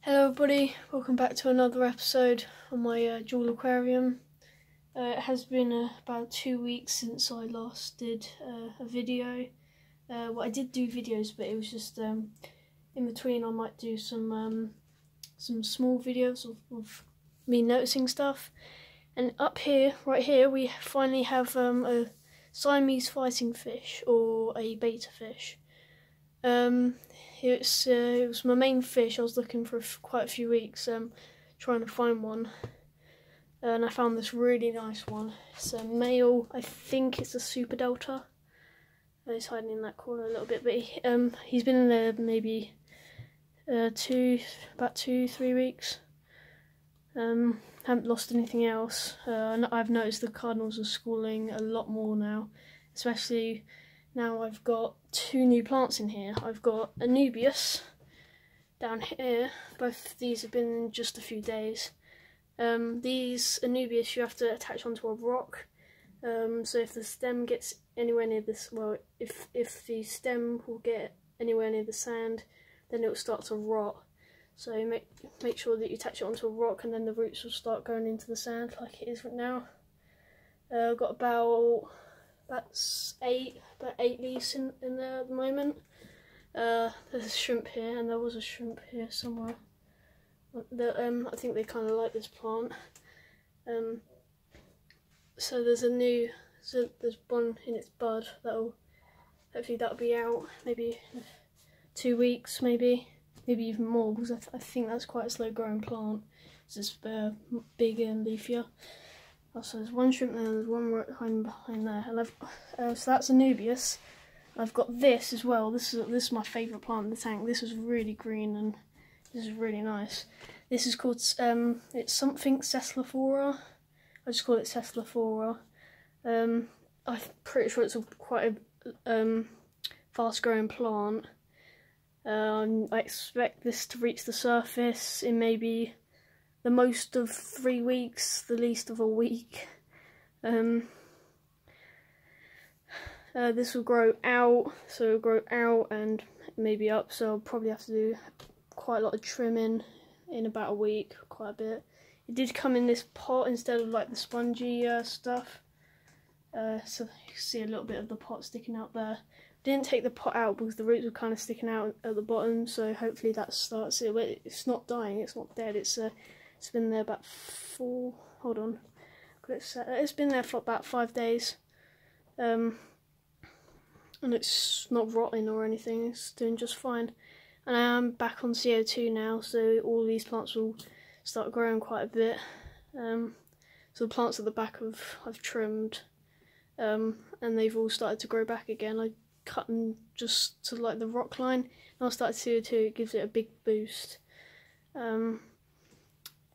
Hello everybody, welcome back to another episode on my jewel aquarium. It has been about 2 weeks since I last did a video. Well, I did do videos, but it was just in between. I might do some small videos of me noticing stuff. And up here, right here, we finally have a Siamese fighting fish, or a betta fish. It was my main fish. I was looking for quite a few weeks, trying to find one, and I found this really nice one. It's a male. I think it's a super delta. He's hiding in that corner a little bit, but he's been in there maybe about 2-3 weeks. Haven't lost anything else. I've noticed the cardinals are schooling a lot more now, especially now I've got 2 new plants in here. I've got Anubias down here. Both of these have been in just a few days. These Anubias you have to attach onto a rock. So if the stem gets anywhere near this, well, if the stem will get anywhere near the sand, then it will start to rot. So make sure that you attach it onto a rock, and then the roots will start going into the sand like it is right now. I've got about 8 leaves in there at the moment. There's a shrimp here, and there was a shrimp here somewhere. I think they kind of like this plant. So there's one in its bud hopefully that'll be out maybe 2 weeks, maybe even more, because I think that's quite a slow growing plant. It's just bigger and leafier. So there's one shrimp there, and there's one right behind there, and so that's Anubias. I've got this as well. This is my favourite plant in the tank. This is really green, and this is really nice. This is called it's something Ceciliflora. I just call it Ceciliflora. I'm pretty sure it's quite a fast growing plant. I expect this to reach the surface in maybe the most of 3 weeks, the least of a week. This will grow out, so it'll grow out and maybe up, so I'll probably have to do quite a lot of trimming in about a week, quite a bit. It did come in this pot instead of like the spongy stuff, so you can see a little bit of the pot sticking out there. Didn't take the pot out because the roots were kind of sticking out at the bottom, so hopefully that starts it. But it's not dying, it's not dead. It's been there about it's been there for about 5 days, and it's not rotting or anything. It's doing just fine. And I am back on CO2 now, so all these plants will start growing quite a bit. So the plants at the back I've trimmed, and they've all started to grow back again. I cut them just to like the rock line, and I'll start CO2. It gives it a big boost.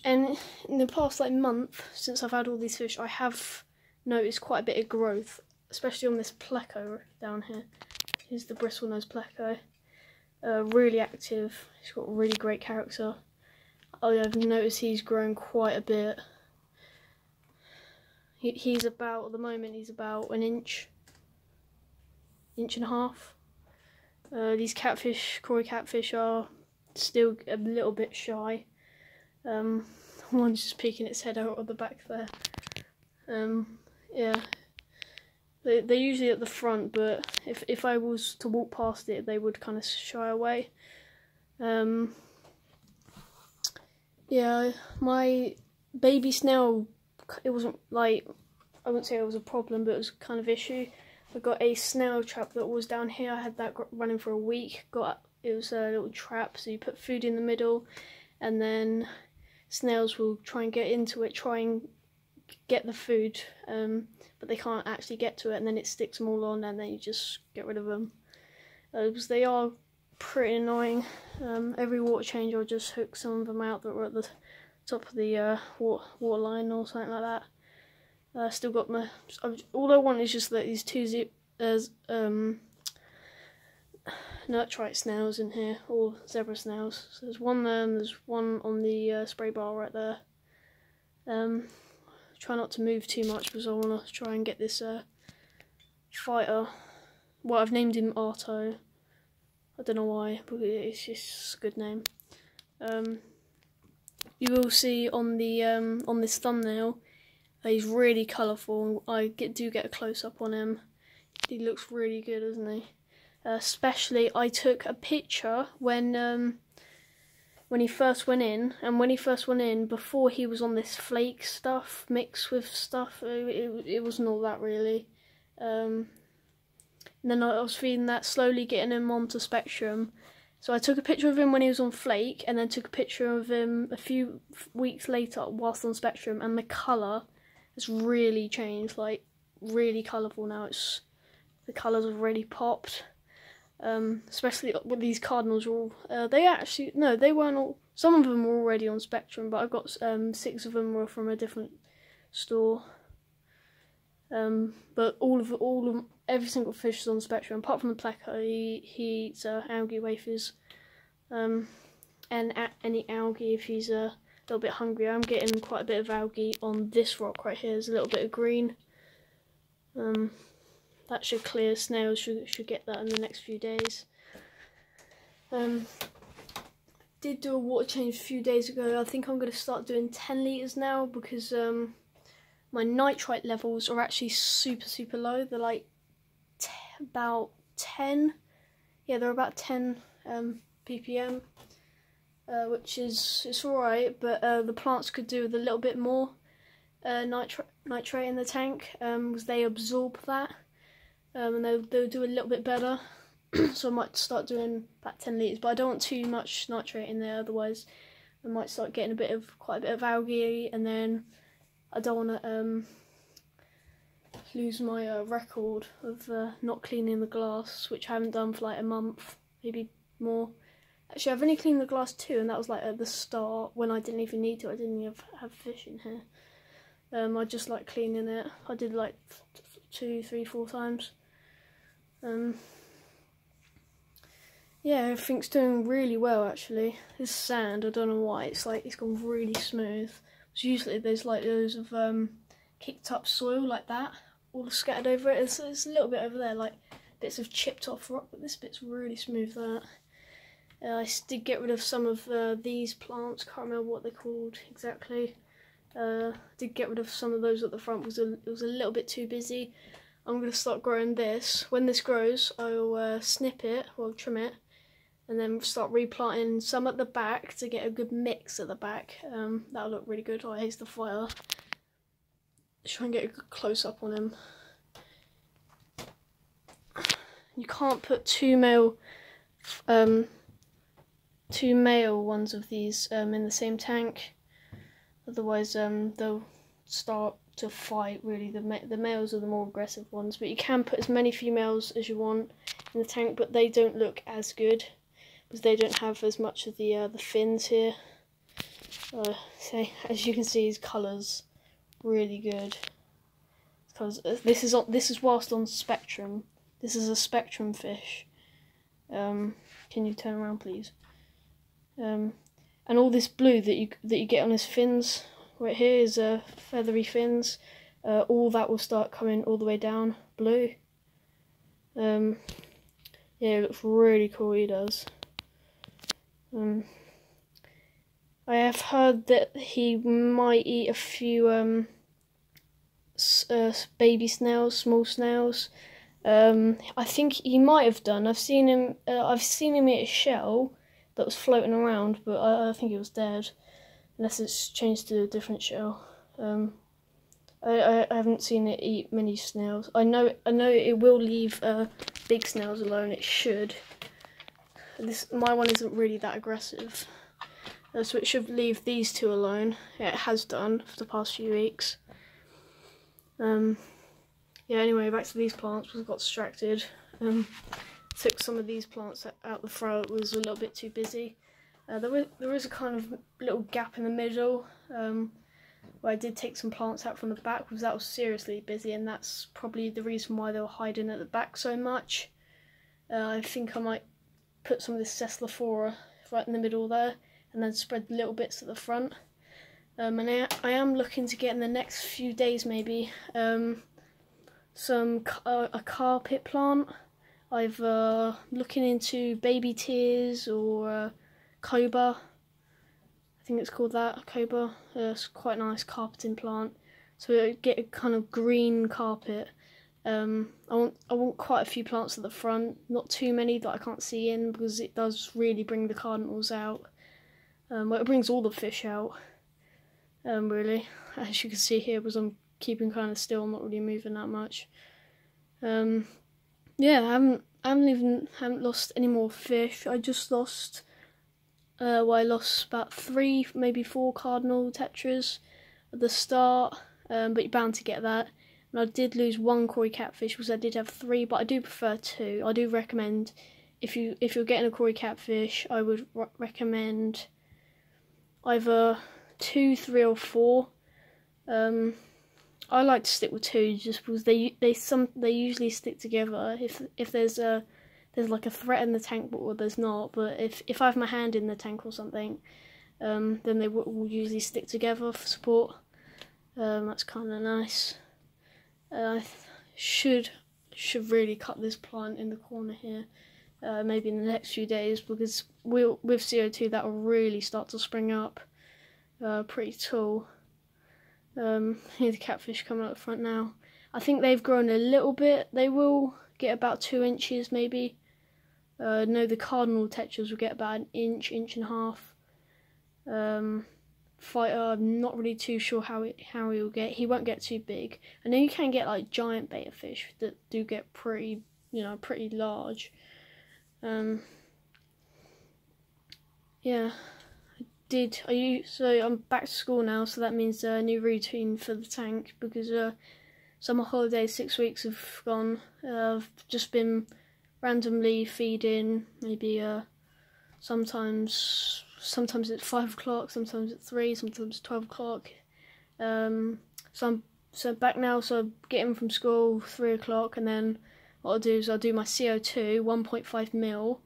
And in the past month, since I've had all these fish, I have noticed quite a bit of growth, especially on this pleco down here. Here's the bristlenose pleco. Really active. He's got really great character. I've noticed he's grown quite a bit. He's about, at the moment, he's about an inch and a half. These Koi catfish are still a little bit shy. One's just peeking its head out of the back there. Yeah, they're usually at the front, but if I was to walk past it, they would kind of shy away. Yeah, my baby snail, it wasn't like, I wouldn't say it was a problem, but it was kind of issue. I got a snail trap that was down here. I had that running for a week. It was a little trap, so you put food in the middle, and then snails will try and get into it, try and get the food, but they can't actually get to it, and then it sticks them all on, and then you just get rid of them. Because they are pretty annoying. Every water change I'll just hook some of them out that were at the top of the water line or something like that. Still got my, all I want is just that these 2 nurtrite snails in here, or zebra snails. So there's one there, and there's one on the spray bar right there. Try not to move too much because I want to try and get this fighter. Well, I've named him Arto. I don't know why, but it's just a good name. you will see on the on this thumbnail, he's really colourful. I do get a close up on him. He looks really good, doesn't he? Especially, I took a picture when he first went in, and when he first went in, before he was on this flake stuff mixed with stuff, it wasn't all that really. And then I was feeding that, slowly getting him onto Spectrum. So I took a picture of him when he was on flake, and then took a picture of him a few weeks later whilst on Spectrum, and the colour has really changed, like really colourful now. The colours have really popped. Especially with these cardinals. They weren't all. Some of them were already on Spectrum, but I got 6 of them were from a different store. But every single fish is on Spectrum, apart from the plecker. He eats algae wafers, and any algae if he's a little bit hungry. I'm getting quite a bit of algae on this rock right here. There's a little bit of green. That should clear. Snails should get that in the next few days. Did do a water change a few days ago. I think I'm going to start doing 10 litres now, because my nitrite levels are actually super low. They're like about 10. Yeah, they're about 10 ppm, which it's alright, but the plants could do with a little bit more nitrate in the tank, because they absorb that. And they'll do a little bit better. So I might start doing about 10 litres, but I don't want too much nitrate in there, otherwise I might start getting quite a bit of algae, and then I don't want to lose my record of not cleaning the glass, which I haven't done for like a month, maybe more. Actually, I've only cleaned the glass 2, and that was like at the start when I didn't even need to. I didn't even have fish in here. I just like cleaning it. I did like 2, 3, 4 times. Yeah, everything's doing really well actually. This sand, I don't know why, it's gone really smooth. So usually there's like loads of kicked up soil like that, all scattered over it. It's a little bit over there, like bits of chipped off rock, but this bit's really smooth. That I did get rid of some of these plants, can't remember what they're called exactly. Did get rid of some of those at the front because it was a little bit too busy. I'm going to start growing this. When this grows, I'll snip it, or trim it, and then start replanting some at the back to get a good mix at the back. That'll look really good. I hate the fire. Try and get a good close up on him. You can't put two male ones of these in the same tank, otherwise they'll start to fight. Really, the males are the more aggressive ones, but you can put as many females as you want in the tank, but they don't look as good because they don't have as much of the fins here. So as you can see, his colours really good, because this is whilst on Spectrum. This is a Spectrum fish. Can you turn around, please? And all this blue that you get on his fins right here is feathery fins. All that will start coming all the way down blue. Yeah, it looks really cool. He does. I have heard that he might eat a few baby snails, small snails. I think he might have done. I've seen him eat a shell that was floating around, but I think it was dead, unless it's changed to a different shell. I haven't seen it eat many snails. I know it will leave big snails alone. It should. My one isn't really that aggressive, so it should leave these two alone. Yeah, it has done for the past few weeks. Yeah, anyway, back to these plants because I got distracted. Took some of these plants out the front, was a little bit too busy. There is a kind of little gap in the middle where I did take some plants out from the back because that was seriously busy, and that's probably the reason why they were hiding at the back so much. I think I might put some of this Ceciliflora right in the middle there, and then spread little bits at the front. And I am looking to get in the next few days maybe a carpet plant. I've looking into baby tears or cobra. I think it's called that, Cobra. It's quite a nice carpeting plant. So it'll get a kind of green carpet. I want quite a few plants at the front, not too many that I can't see in, because it does really bring the cardinals out. Well, it brings all the fish out, really, as you can see here, because I'm keeping kind of still, I'm not really moving that much. Yeah, I haven't lost any more fish. I just lost, I lost about 3, maybe 4 cardinal tetras at the start, but you're bound to get that. And I did lose 1 Cory catfish, because I did have 3, but I do prefer 2. I do recommend, if you're getting a Cory catfish, I would recommend either 2, 3, or 4. I like to stick with 2 just because they usually stick together. If there's like a threat in the tank, but there's not. But if I have my hand in the tank or something, then they will usually stick together for support. That's kind of nice. I should really cut this plant in the corner here, maybe in the next few days, because with CO2 that will really start to spring up, pretty tall. Here's the catfish coming up the front now. I think they've grown a little bit. They will get about 2 inches maybe. No, the cardinal tetras will get about 1 inch, 1.5 inches. Fighter, I'm not really too sure how he'll get. He won't get too big. I know you can get like giant betta fish that do get pretty large. Yeah. So I'm back to school now, so that means a new routine for the tank, because summer holidays 6 weeks have gone. I've just been randomly feeding, maybe sometimes it's 5 o'clock, sometimes it's 3, sometimes 12 o'clock. So I'm back now, so I'm getting from school 3 o'clock, and then what I'll do is I'll do my CO2 1.5 ml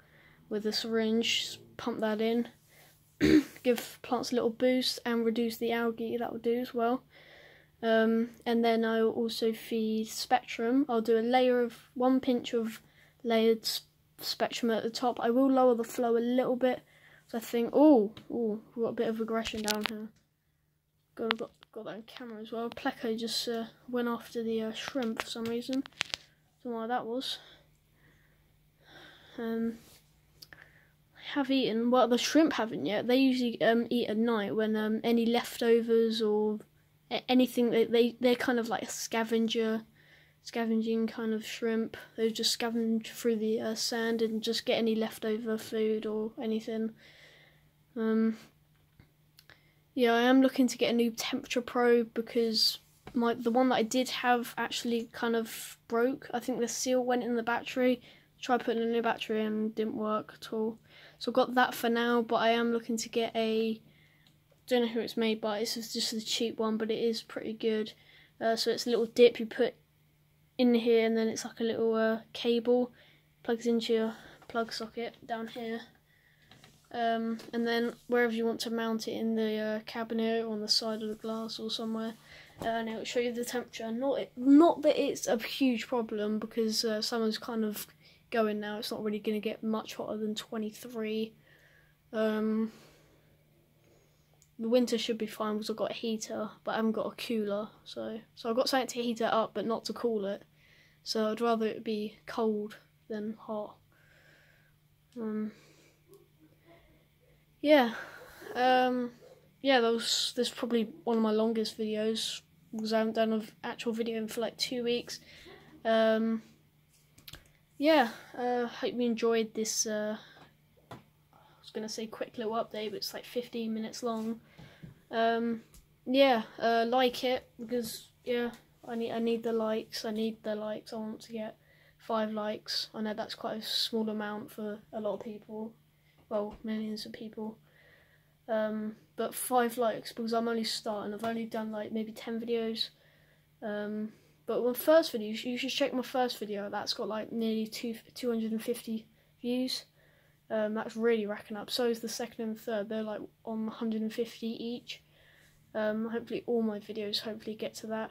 with a syringe, pump that in. Give plants a little boost and reduce the algae, that will do as well. And then I'll also feed Spectrum. I'll do a layer of 1 pinch of layered Spectrum at the top. I will lower the flow a little bit, so I think, we've got a bit of aggression down here. Got that on camera as well. Pleco just went after the shrimp for some reason. Don't know why that was. Have eaten, well, the shrimp haven't yet. They usually eat at night when any leftovers or anything, they're kind of like a scavenging kind of shrimp. They just scavenge through the sand and just get any leftover food or anything. Yeah, I am looking to get a new temperature probe, because the one that I did have actually kind of broke. I think the seal went in the battery. Tried putting in a new battery and didn't work at all. So I've got that for now, but I am looking to get don't know who it's made by, it's just a cheap one, but it is pretty good. So it's a little dip you put in here, and then it's like a little cable, plugs into your plug socket down here. And then wherever you want to mount it, in the cabinet or on the side of the glass or somewhere, and it will show you the temperature. Not that it's a huge problem, because summer's kind of going now. It's not really going to get much hotter than 23. The winter should be fine because I've got a heater, but I haven't got a cooler, so I've got something to heat it up but not to cool it. So I'd rather it be cold than hot. Yeah, this is probably one of my longest videos, because I haven't done an actual video for like 2 weeks. Yeah, hope you enjoyed this, I was going to say quick little update, but it's like 15 minutes long. Yeah, like it, because, yeah, I need the likes, I want to get 5 likes. I know that's quite a small amount for a lot of people, well, millions of people. But 5 likes, because I'm only starting. I've only done like maybe 10 videos. But my first video, you should check my first video. That's got like nearly 250 views. That's really racking up. So is the second and third. They're like on 150 each. Hopefully all my videos get to that.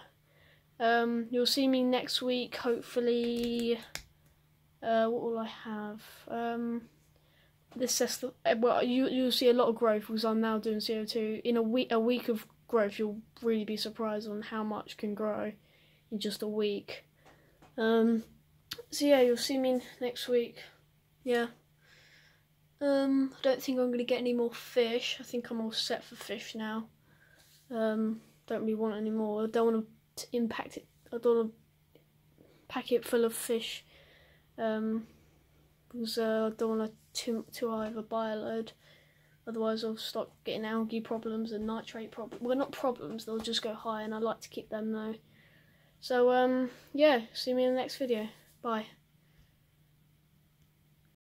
You'll see me next week, hopefully. What will I have? well, you'll see a lot of growth because I'm now doing CO2. In a week of growth, you'll really be surprised on how much can grow in just a week. So yeah, you'll see me next week. Yeah. I don't think I'm going to get any more fish. I think I'm all set for fish now. Don't really want any more. I don't want to impact it. I don't want to pack it full of fish. Because I don't want to too high of a bioload. Otherwise I'll start getting algae problems and nitrate problems. Well, not problems, they'll just go high, and I like to keep them low. So yeah, see me in the next video. Bye.